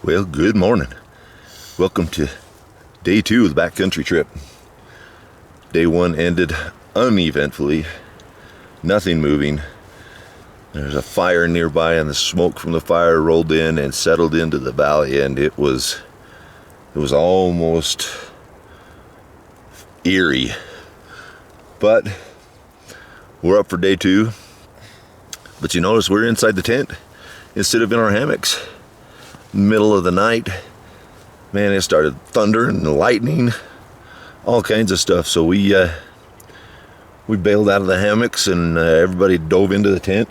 Well, good morning. Welcome to day 2 of the backcountry trip. Day 1 ended uneventfully, nothing moving. There's a fire nearby and the smoke from the fire rolled in and settled into the valley, and it was almost eerie. But we're up for day 2. But you notice we're inside the tent instead of in our hammocks. Middle of the night, man, it started thundering and lightning, all kinds of stuff. So we bailed out of the hammocks and everybody dove into the tent,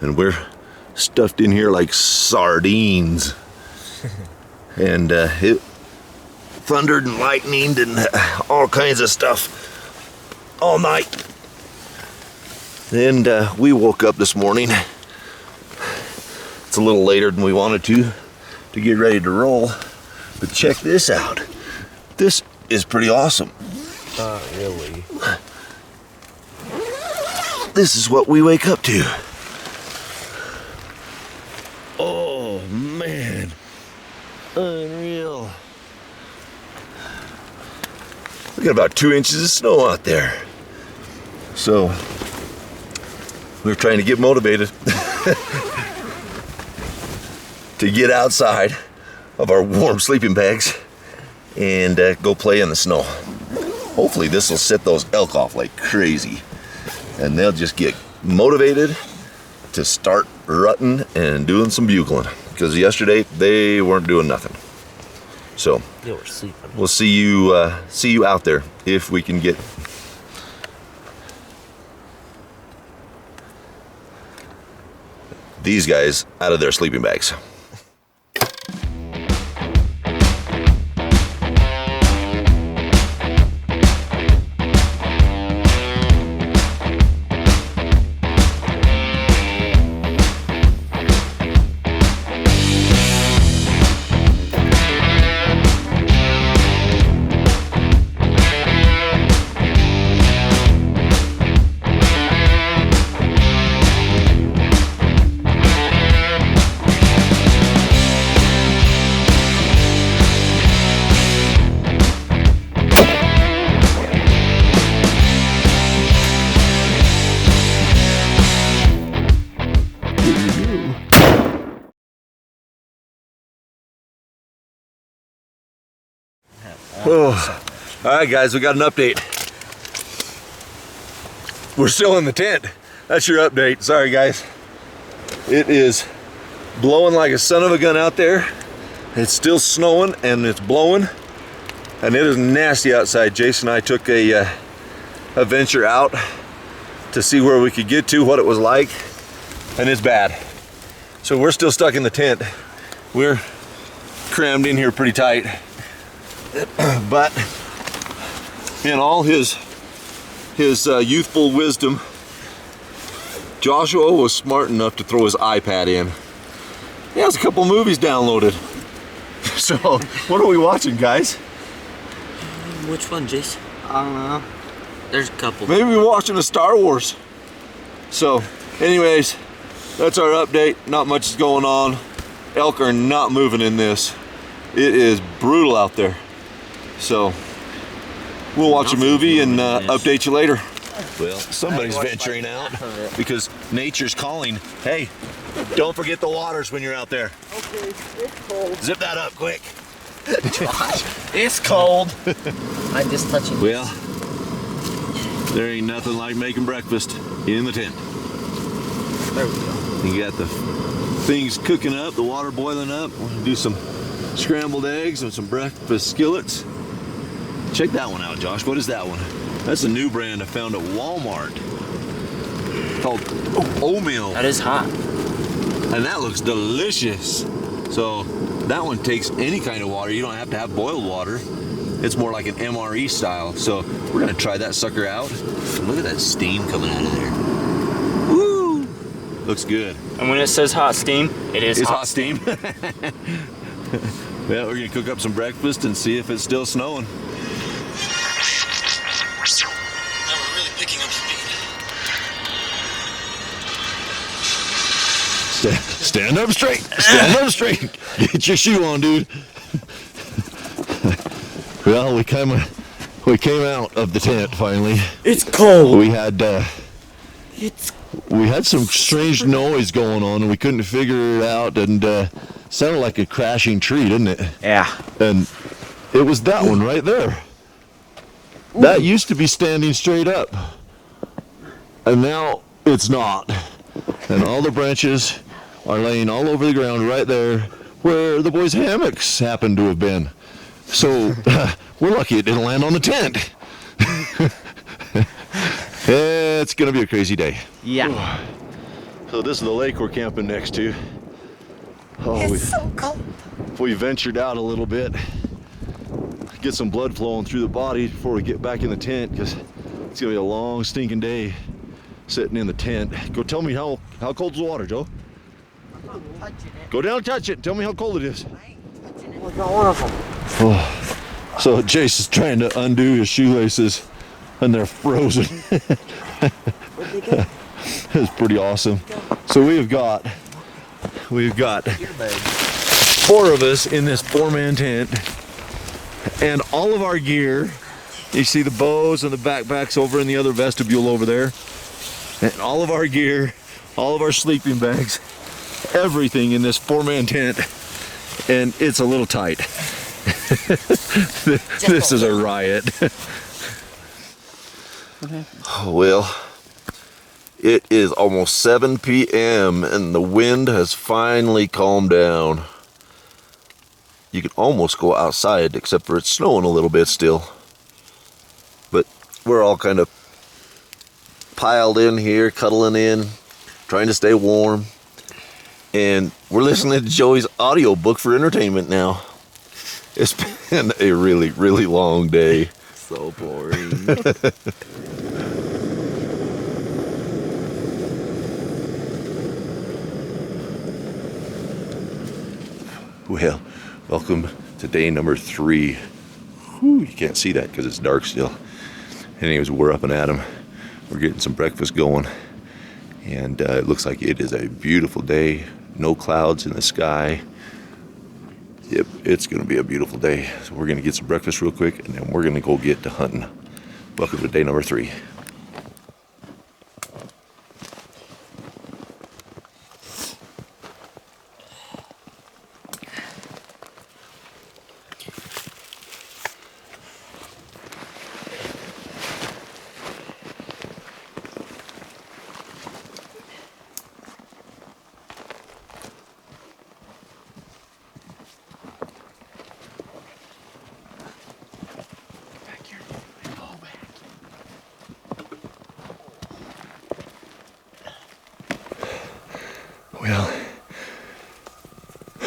and we're stuffed in here like sardines. And it thundered and lightninged and all kinds of stuff all night. And we woke up this morning. It's a little later than we wanted to get ready to roll, but check this out. This is pretty awesome. Not really. This is what we wake up to. Oh man, unreal. We got about 2 inches of snow out there. So we're trying to get motivated to get outside of our warm sleeping bags and go play in the snow. Hopefully this will set those elk off like crazy, and they'll just get motivated to start rutting and doing some bugling, because yesterday they weren't doing nothing. So they were sleeping. We'll see you out there if we can get these guys out of their sleeping bags. Oh, all right, guys, we got an update. We're still in the tent. That's your update. Sorry, guys. It is blowing like a son of a gun out there. It's still snowing and it's blowing, and it is nasty outside. Jason and I took a venture out to see where we could get to, what it was like, and it's bad. So we're still stuck in the tent. We're crammed in here pretty tight. But in all his youthful wisdom, Joshua was smart enough to throw his iPad in. He has a couple movies downloaded. So what are we watching, guys? Which one, Jace? I don't know. There's a couple. Maybe we're watching a Star Wars. So anyways, that's our update. Not much is going on. Elk are not moving in this. It is brutal out there. So we'll watch a movie and update you later. Well, somebody's venturing out because nature's calling. Hey, don't forget the waters when you're out there. Okay, it's cold. Zip that up quick. It's cold. I'm just touching. Well, there ain't nothing like making breakfast in the tent. There we go. You got the things cooking up, the water boiling up. We'll do some scrambled eggs and some breakfast skillets. Check that one out, Josh. What is that one? That's a new brand I found at Walmart called oatmeal. That is hot. And that looks delicious. So that one takes any kind of water. You don't have to have boiled water. It's more like an MRE style. So we're gonna try that sucker out. Look at that steam coming out of there. Woo! Looks good. And when it says hot steam, it's hot steam. Well, we're gonna cook up some breakfast and see if it's still snowing. Now we're really picking up speed. Stand up straight. Stand up straight. Get your shoe on, dude. Well, we came out of the tent finally. It's cold. We had some strange noise going on and we couldn't figure it out, and sounded like a crashing tree, didn't it? Yeah. And it was that one right there. That used to be standing straight up, and now it's not. And all the branches are laying all over the ground right there where the boys' hammocks happen to have been. So we're lucky it didn't land on the tent. It's gonna be a crazy day. Yeah. So this is the lake we're camping next to. It's so cold. We ventured out a little bit, get some blood flowing through the body before we get back in the tent, because it's gonna be a long stinking day sitting in the tent. Go tell me how cold's the water, Joe? I'm touching it. Go down and touch it. Tell me how cold it is. Look at one of them. Oh. So Jace is trying to undo his shoelaces and they're frozen. Where'd they go? It's pretty awesome. So we've got 4 of us in this 4-man tent, and all of our gear. You see the bows and the backpacks over in the other vestibule over there, and all of our gear, all of our sleeping bags, everything in this 4-man tent, and it's a little tight. This is a riot. Well, it is almost 7 p.m. and the wind has finally calmed down. You can almost go outside, except for it's snowing a little bit still. But we're all kind of piled in here, cuddling in, trying to stay warm. And we're listening to Joey's audiobook for entertainment now. It's been a really, really long day. So boring. Well, welcome to day number 3. Whew, you can't see that because it's dark still. Anyways, we're up and at 'em. We're getting some breakfast going. And it looks like it is a beautiful day. No clouds in the sky. Yep, it's going to be a beautiful day. So we're going to get some breakfast real quick, and then we're going to go get to hunting. Welcome to day number 3. Well,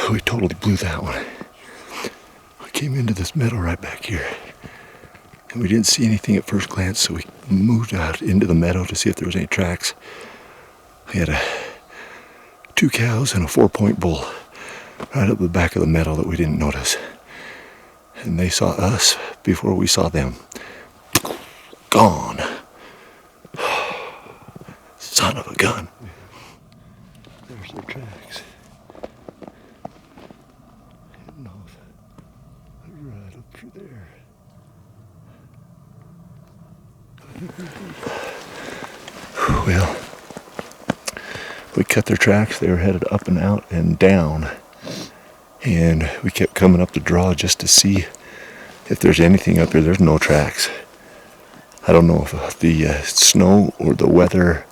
we totally blew that one. We came into this meadow right back here, and we didn't see anything at first glance, so we moved out into the meadow to see if there was any tracks. We had 2 cows and a 4-point bull right up the back of the meadow that we didn't notice. And they saw us before we saw them. Gone. Son of a gun. There's their tracks. Heading off right up through there. Well, we cut their tracks. They were headed up and out and down. And we kept coming up the draw just to see if there's anything up here. There's no tracks. I don't know if the snow or the weather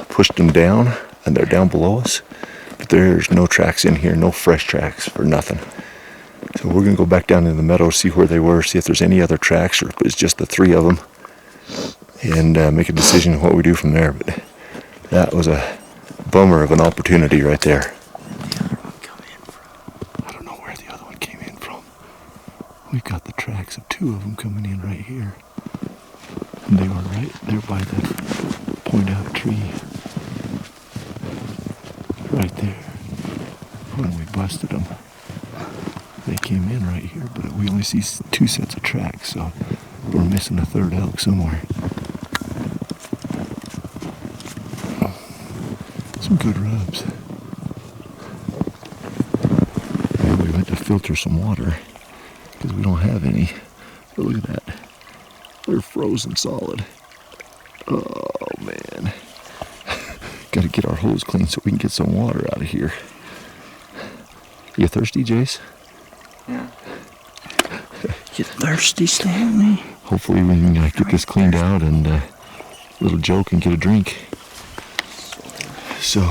pushed them down and they're down below us, but there's no tracks in here, no fresh tracks for nothing. So we're gonna go back down in the meadow, see where they were, see if there's any other tracks or if it's just the 3 of them, and make a decision on what we do from there. But that was a bummer of an opportunity right there. I don't know where the other one came in from. We've got the tracks of 2 of them coming in right here. And they were right there by that point out tree. Right there. When we busted them. They came in right here, but we only see 2 sets of tracks, so we're missing a 3rd elk somewhere. Some good rubs. filter some water because we don't have any. But look at that. They're frozen solid. Oh man. Gotta get our hose clean so we can get some water out of here. You thirsty, Jace? Yeah. You thirsty, Stanley? Hopefully we can get this cleaned out and little Joe can get a drink. So,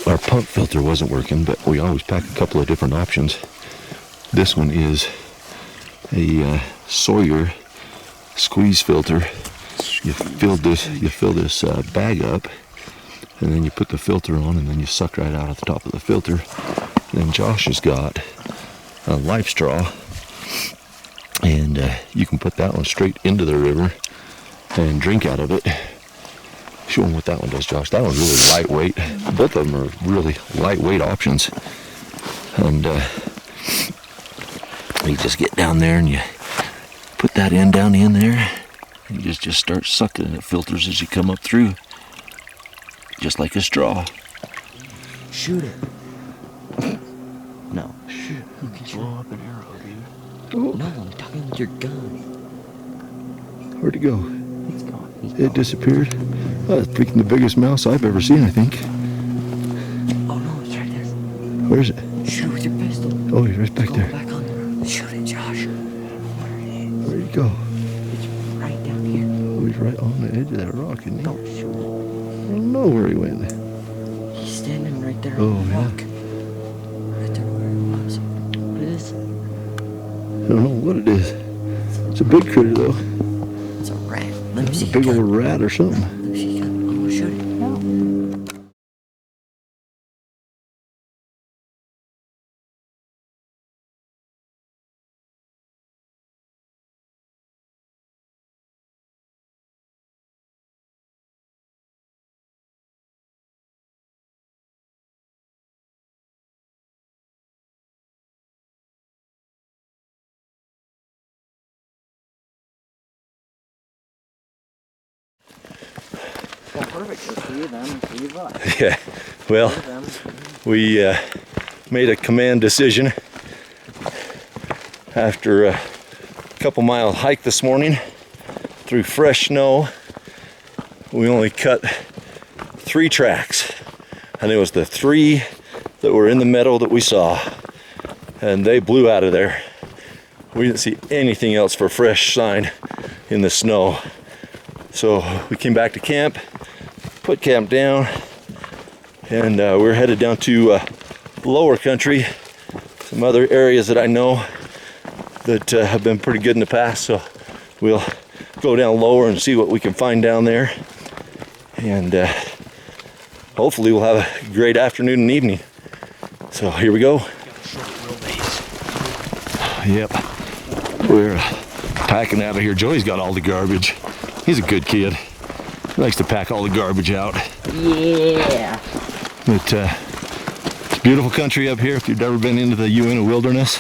our pump filter wasn't working, but we always pack a couple of different options. This one is a Sawyer squeeze filter. You fill this bag up, and then you put the filter on, and then you suck right out at the top of the filter. And then Josh has got a life straw, and you can put that one straight into the river and drink out of it. Show them what that one does, Josh. That one's really lightweight. Both of them are really lightweight options. And you just get down there and you put that end down in there. And you just start sucking, and it filters as you come up through. Just like a straw. Shoot it. No. Shit. You can throw up an arrow, dude. Oh. No, I'm talking with your gun. Where'd it go? It's gone. It disappeared. Oh, that's freaking the biggest mouse I've ever seen, I think. Oh no, it's right there. Where is it? Shoot it with your pistol. Oh, he's right back Go there. back on the road. Shoot it, Josh. Where'd he go? It's right down here. Oh, he's right on the edge of that rock, isn't he? Don't shoot it. I don't know where he went. He's standing right there Oh, on the yeah. rock. Right there where he was. What is it? I don't know what it is. It's a big critter, though. It's a rat. Let me It's see a big your old gun. rat or something. Let me see your gun. I'm gonna shoot it. No. Yeah, perfect. For you then, for you but. Yeah, well, we made a command decision after a couple-mile hike this morning through fresh snow. We only cut 3 tracks, and it was the 3 that were in the meadow that we saw, and they blew out of there. We didn't see anything else for fresh sign in the snow. So we came back to camp, put camp down, and we're headed down to lower country, some other areas that I know that have been pretty good in the past. So we'll go down lower and see what we can find down there, and hopefully we'll have a great afternoon and evening. So here we go. Yep, we're packing out of here. Joey's got all the garbage. He's a good kid. He likes to pack all the garbage out. Yeah. But it's beautiful country up here. If you've never been into the Uinta Wilderness,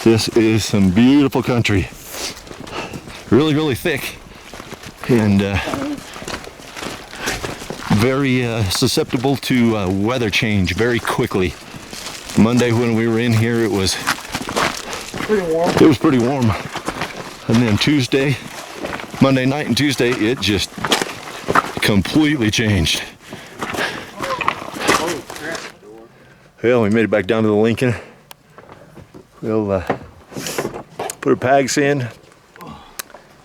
this is some beautiful country. Really, really thick, and very susceptible to weather change very quickly. Monday when we were in here, it was Pretty warm. It was pretty warm. And then Tuesday, Monday night and Tuesday, it just completely changed. Well, we made it back down to the Lincoln. We'll put our bags in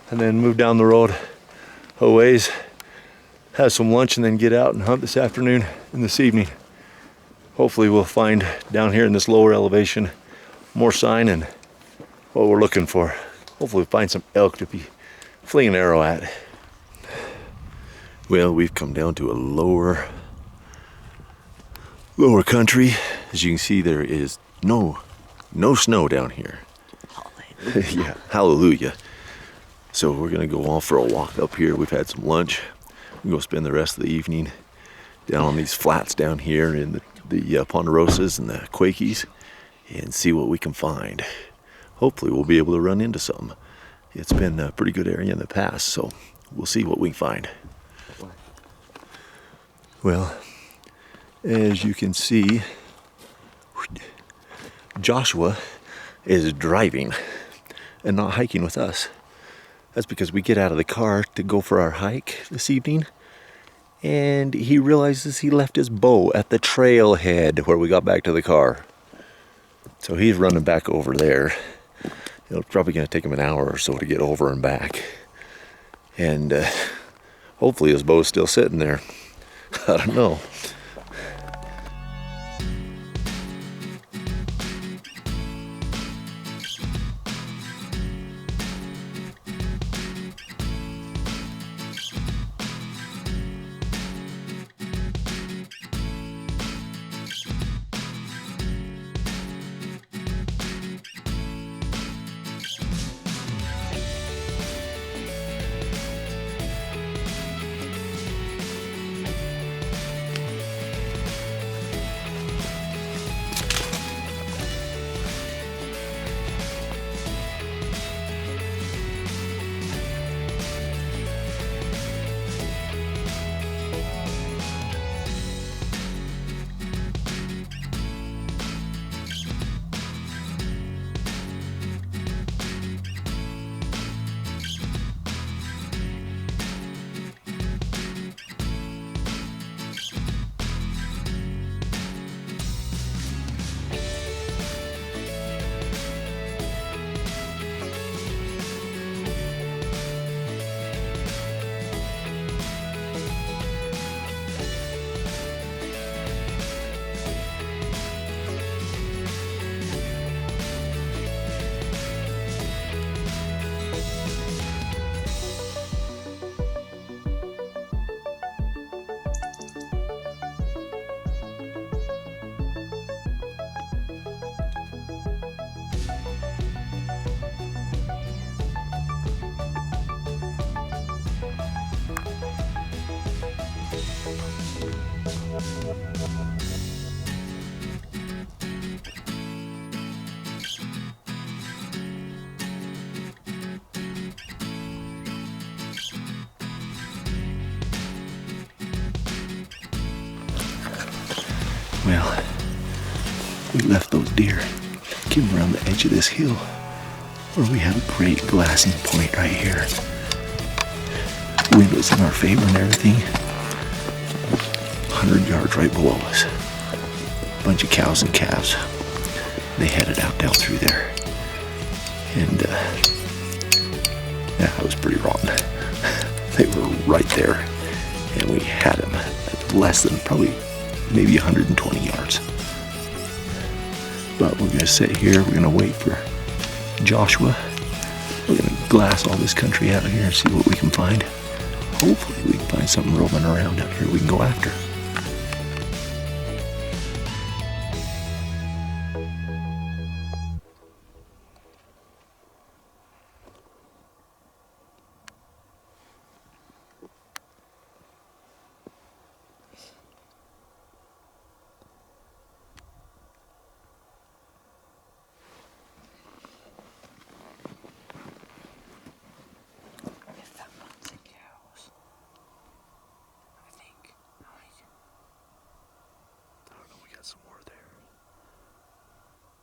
and then move down the road a ways, have some lunch, and then get out and hunt this afternoon and this evening. Hopefully we'll find down here in this lower elevation more sign and what we're looking for. Hopefully we'll find some elk to be flinging an arrow at. Well, we've come down to a lower country. As you can see, there is no snow down here. Hallelujah. Yeah, hallelujah. So we're gonna go off for a walk up here. We've had some lunch. We're gonna spend the rest of the evening down on these flats down here in the Ponderosas and the Quakies and see what we can find. Hopefully we'll be able to run into some. It's been a pretty good area in the past, so we'll see what we can find. Well, as you can see, Joshua is driving and not hiking with us. That's because we get out of the car to go for our hike this evening, and he realizes he left his bow at the trailhead where we got back to the car. So he's running back over there. It's probably going to take him an hour or so to get over and back. And hopefully his bow's still sitting there. I don't know. Well, we left those deer, came around the edge of this hill where we have a great glassing point right here. Wind was in our favor and everything. 100 yards right below us. Bunch of cows and calves. They headed out down through there. And yeah, I was pretty wrong. They were right there. And we had them at less than probably maybe 120 yards. But we're gonna sit here, we're gonna wait for Joshua. We're gonna glass all this country out here and see what we can find. Hopefully we can find something roaming around out here we can go after. Some more there.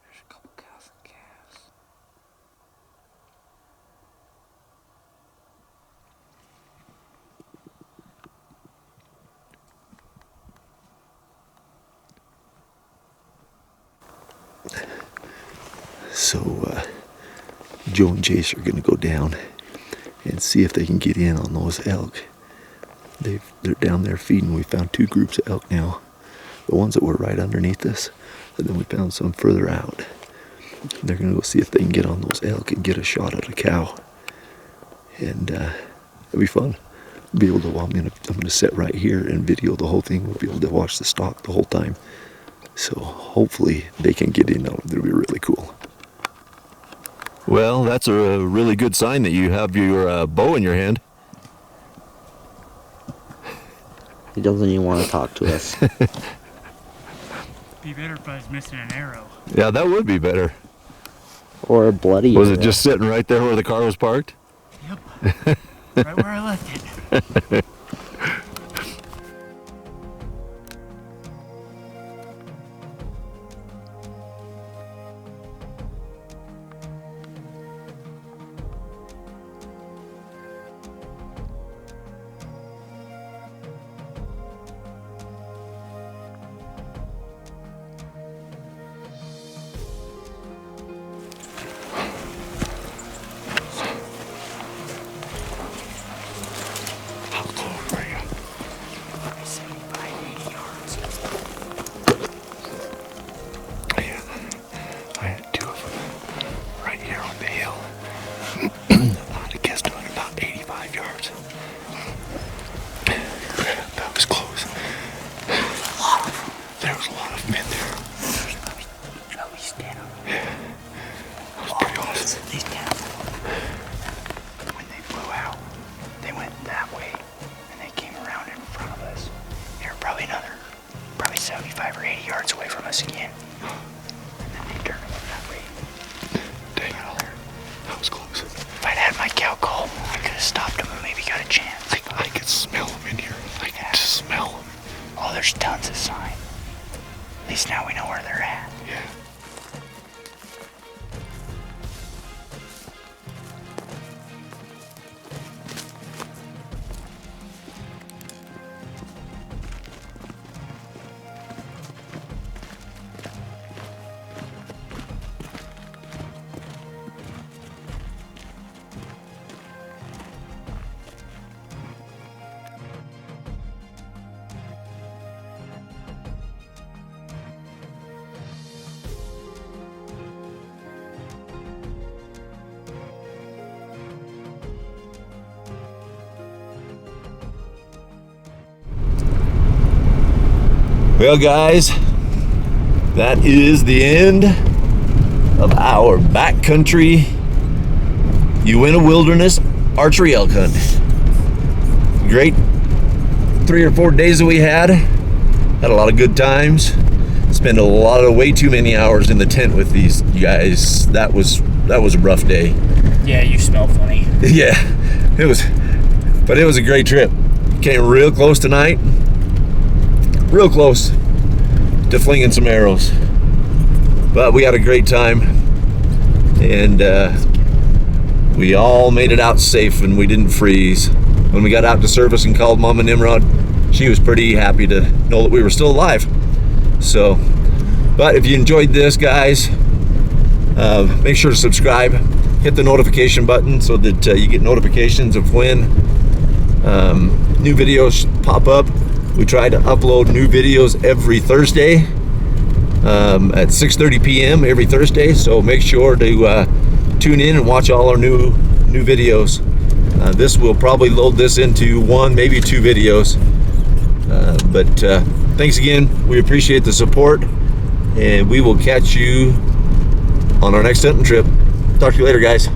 There's a couple cows and calves. So Joe and Jace are going to go down and see if they can get in on those elk. They're down there feeding. We found 2 groups of elk now. The ones that were right underneath us, and then we found some further out. They're gonna go see if they can get on those elk and get a shot at a cow, and it'll be fun. Be able to. Well, I'm gonna sit right here and video the whole thing. We'll be able to watch the stock the whole time. So hopefully they can get in on it. It'll be really cool. Well, that's a really good sign that you have your bow in your hand. He doesn't even want to talk to us. Be better if I was missing an arrow. Yeah, that would be better. Or a bloody Was arrow. it just sitting right there where the car was parked? Yep. Right where I left it. have been there. Oh, he's dead. Yeah. That was pretty awesome. He's dead. When they flew out, they went that way, and they came around in front of us. They were probably 75 or 80 yards away from us again. And then they turned and went that way. Dang it. That was close. If I'd had my cow call, I could have stopped them and maybe got a chance. I could smell them in here. I could just smell them. Oh, there's tons of sign. At least now we know where they're at. Yeah. Well, guys, that is the end of our backcountry Uinta Wilderness archery elk hunt. Great 3 or 4 days that we had a lot of good times. Spent way too many hours in the tent with these guys. That was a rough day. Yeah, you smell funny. Yeah, it was a great trip. Came real close tonight. Real close to flinging some arrows, but we had a great time, and we all made it out safe and we didn't freeze. When we got out to service and called Mama Nimrod, she was pretty happy to know that we were still alive. So, but if you enjoyed this, guys, make sure to subscribe, hit the notification button so that you get notifications of when new videos pop up. We try to upload new videos every Thursday at 6:30 p.m. every Thursday, so make sure to tune in and watch all our new videos. This will probably load this into 1, maybe 2 videos. But thanks again. We appreciate the support, and we will catch you on our next hunting trip. Talk to you later, guys.